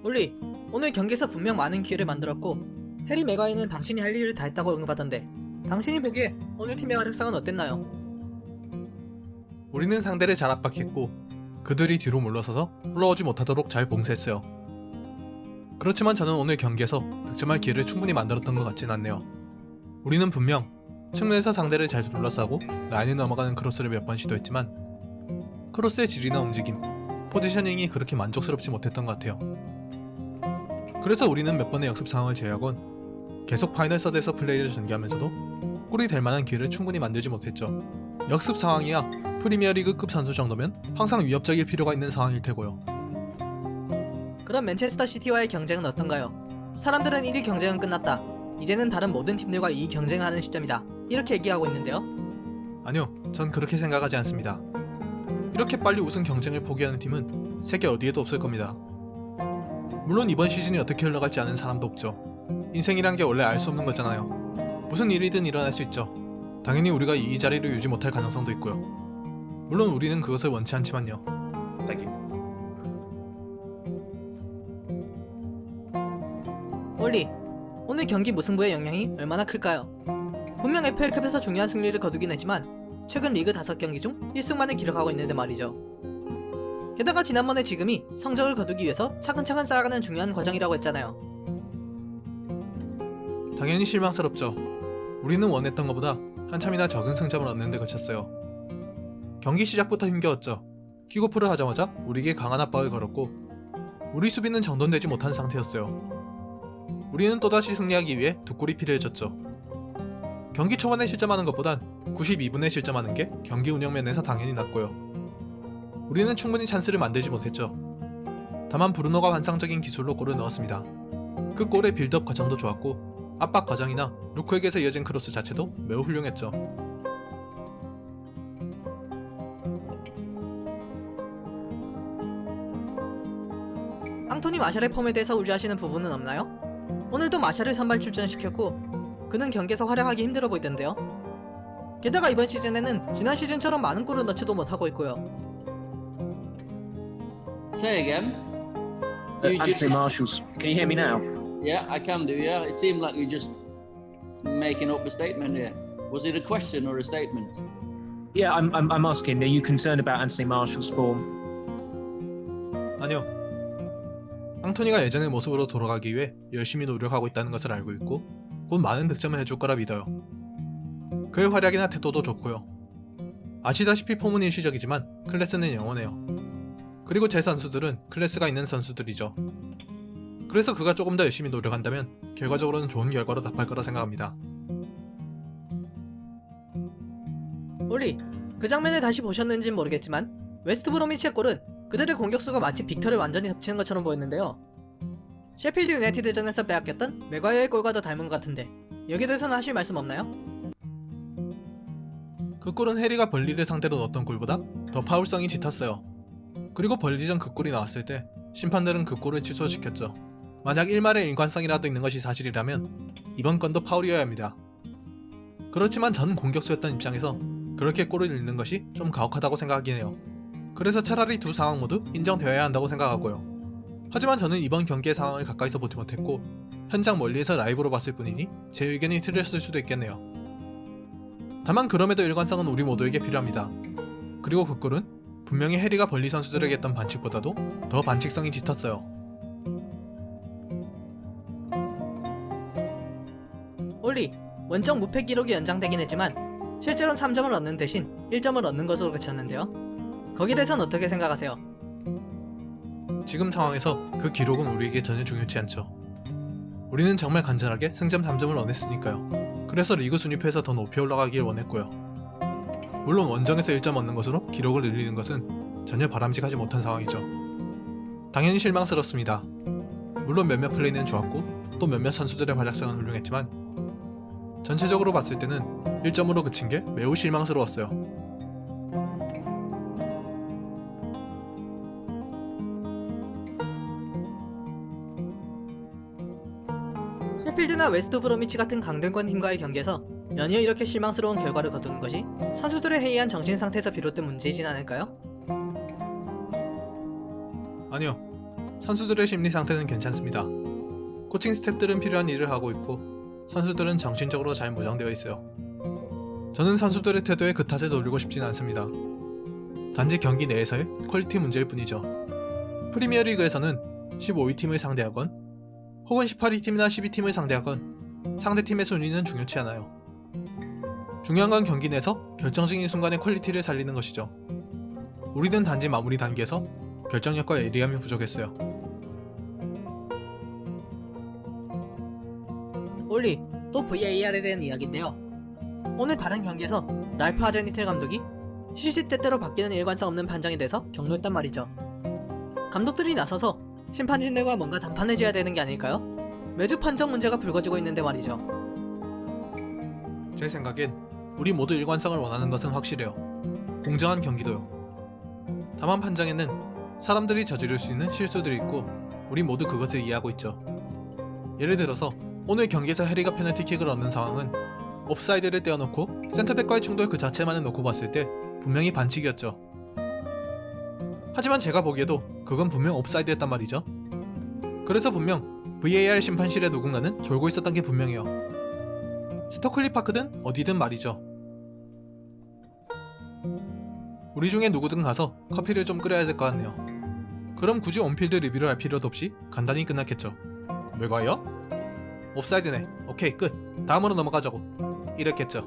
올리, 오늘 경기에서 분명 많은 기회를 만들었고 해리 맥과이어는 당신이 할 일을 다 했다고 언급하던데 당신이 보기에 오늘 팀의 활약상은 어땠나요? 우리는 상대를 잘 압박했고 그들이 뒤로 물러서서 올라오지 못하도록 잘 봉쇄했어요. 그렇지만 저는 오늘 경기에서 득점할 기회를 충분히 만들었던 것 같진 않네요. 우리는 분명 측면에서 상대를 잘 둘러싸고 라인을 넘어가는 크로스를 몇 번 시도했지만 크로스의 질이나 움직임, 포지셔닝이 그렇게 만족스럽지 못했던 것 같아요. 그래서 우리는 몇 번의 역습 상황을 제외하곤 계속 파이널 서드에서 플레이를 전개하면서도 골이 될 만한 기회를 충분히 만들지 못했죠. 역습 상황이야 프리미어리그급 선수 정도면 항상 위협적일 필요가 있는 상황일 테고요. 그럼 맨체스터 시티와의 경쟁은 어떤가요? 사람들은 1위 경쟁은 끝났다. 이제는 다른 모든 팀들과 이 경쟁하는 시점이다. 이렇게 얘기하고 있는데요. 아니요, 전 그렇게 생각하지 않습니다. 이렇게 빨리 우승 경쟁을 포기하는 팀은 세계 어디에도 없을 겁니다. 물론 이번 시즌이 어떻게 흘러갈지 아는 사람도 없죠. 인생이란 게 원래 알 수 없는 거잖아요. 무슨 일이든 일어날 수 있죠. 당연히 우리가 이 자리를 유지 못할 가능성도 있고요. 물론 우리는 그것을 원치 않지만요. 올리, 오늘 경기 무승부의 영향이 얼마나 클까요? 분명 FA컵에서 중요한 승리를 거두긴 했지만 최근 리그 5경기 중 1승만을 기록하고 있는데 말이죠. 게다가 지난번에 지금이 성적을 거두기 위해서 차근차근 쌓아가는 중요한 과정이라고 했잖아요. 당연히 실망스럽죠. 우리는 원했던 것보다 한참이나 적은 승점을 얻는 데 그쳤어요. 경기 시작부터 힘겨웠죠. 킥오프를 하자마자 우리에게 강한 압박을 걸었고 우리 수비는 정돈되지 못한 상태였어요. 우리는 또다시 승리하기 위해 두 골이 필요해졌죠. 경기 초반에 실점하는 것보단 92분에 실점하는 게 경기 운영 면에서 당연히 낫고요. 우리는 충분히 찬스를 만들지 못했죠. 다만 브루노가 환상적인 기술로 골을 넣었습니다. 그 골의 빌드업 과정도 좋았고 압박 과정이나 루크에게서 이어진 크로스 자체도 매우 훌륭했죠. 앙토니 마샬의 폼에 대해서 우려하시는 부분은 없나요? 오늘도 마샬을 선발 출전시켰고 그는 경기에서 활약하기 힘들어 보이던데요. 게다가 이번 시즌에는 지난 시즌처럼 많은 골을 넣지도 못하고 있고요. Say again. You Anthony Marshall's. Can you hear me now? Yeah, I can do. Yeah, it seemed like you just making up a statement here. Was it a question or a statement? Yeah, I'm asking. Are you concerned about Anthony Marshall's form? 아니요. 앙토니가 예전의 모습으로 돌아가기 위해 열심히 노력하고 있다는 것을 알고 있고 곧 많은 득점을 해줄 거라 믿어요. 그의 활약이나 태도도 좋고요. 아시다시피 폼은 일시적이지만 클래스는 영원해요. 그리고 제 선수들은 클래스가 있는 선수들이죠. 그래서 그가 조금 더 열심히 노력한다면 결과적으로는 좋은 결과로 답할 거라 생각합니다. 올리, 그 장면을 다시 보셨는지는 모르겠지만 웨스트 브로미치의 골은 그들의 공격수가 마치 빅터를 완전히 덮치는 것처럼 보였는데요. 셰필드 유나이티드전에서 빼앗겼던 맥과이어의 골과 더 닮은 것 같은데 여기에 대해서는 하실 말씀 없나요? 그 골은 해리가 벌리를 상대로 넣었던 골보다 더 파울성이 짙었어요. 그리고 벌리 전 그 골이 나왔을 때 심판들은 그 골을 취소시켰죠. 만약 일말의 일관성이라도 있는 것이 사실이라면 이번 건도 파울이어야 합니다. 그렇지만 전 공격수였던 입장에서 그렇게 골을 잃는 것이 좀 가혹하다고 생각하긴 해요. 그래서 차라리 두 상황 모두 인정되어야 한다고 생각하고요. 하지만 저는 이번 경기의 상황을 가까이서 보지 못했고 현장 멀리에서 라이브로 봤을 뿐이니 제 의견이 틀렸을 수도 있겠네요. 다만 그럼에도 일관성은 우리 모두에게 필요합니다. 그리고 그 골은 분명히 해리가 벌리 선수들에게 했던 반칙보다도 더 반칙성이 짙었어요. 올리, 원정 무패 기록이 연장되긴 했지만 실제로는 3점을 얻는 대신 1점을 얻는 것으로 그쳤는데요. 거기에 대해선 어떻게 생각하세요? 지금 상황에서 그 기록은 우리에게 전혀 중요치 않죠. 우리는 정말 간절하게 승점 3점을 원했으니까요. 그래서 리그 순위표에서 더 높이 올라가길 원했고요. 물론 원정에서 1점 얻는 것으로 기록을 늘리는 것은 전혀 바람직하지 못한 상황이죠. 당연히 실망스럽습니다. 물론 몇몇 플레이는 좋았고 또 몇몇 선수들의 활약성은 훌륭했지만 전체적으로 봤을 때는 1점으로 그친 게 매우 실망스러웠어요. 셰필드나 웨스트 브로미치 같은 강등권 팀과의 경기에서 연이어 이렇게 실망스러운 결과를 거두는 것이 선수들의 해이한 정신 상태에서 비롯된 문제이진 않을까요? 아니요. 선수들의 심리 상태는 괜찮습니다. 코칭 스태프들은 필요한 일을 하고 있고 선수들은 정신적으로 잘 무장되어 있어요. 저는 선수들의 태도에 그 탓을 돌리고 싶진 않습니다. 단지 경기 내에서의 퀄리티 문제일 뿐이죠. 프리미어리그에서는 15위 팀을 상대하건 혹은 18위 팀이나 12팀을 상대하건 상대팀의 순위는 중요치 않아요. 중요한 건 경기 내에서 결정적인 순간의 퀄리티를 살리는 것이죠. 우리는 단지 마무리 단계에서 결정력과 예리함이 부족했어요. 올리, 또 VAR에 대한 이야기인데요. 오늘 다른 경기에서 랄프 하제니틀 감독이 시시때때로 바뀌는 일관성 없는 판정에 대해서 격노했단 말이죠. 감독들이 나서서 심판진들과 뭔가 담판해줘야 되는 게 아닐까요? 매주 판정 문제가 불거지고 있는데 말이죠. 제 생각엔 우리 모두 일관성을 원하는 것은 확실해요. 공정한 경기도요. 다만 판정에는 사람들이 저지를 수 있는 실수들이 있고 우리 모두 그것을 이해하고 있죠. 예를 들어서 오늘 경기에서 해리가 페널티킥을 얻는 상황은 옵사이드를 떼어놓고 센터백과의 충돌 그 자체만을 놓고 봤을 때 분명히 반칙이었죠. 하지만 제가 보기에도 그건 분명 옵사이드였단 말이죠. 그래서 분명 VAR 심판실의 누군가는 졸고 있었던 게 분명해요. 스토클리 파크든 어디든 말이죠. 우리 중에 누구든 가서 커피를 좀 끓여야 될 것 같네요. 그럼 굳이 온필드 리뷰를 할 필요도 없이 간단히 끝났겠죠. 왜가요? 옵사이드네. 오케이 끝. 다음으로 넘어가자고. 이랬겠죠.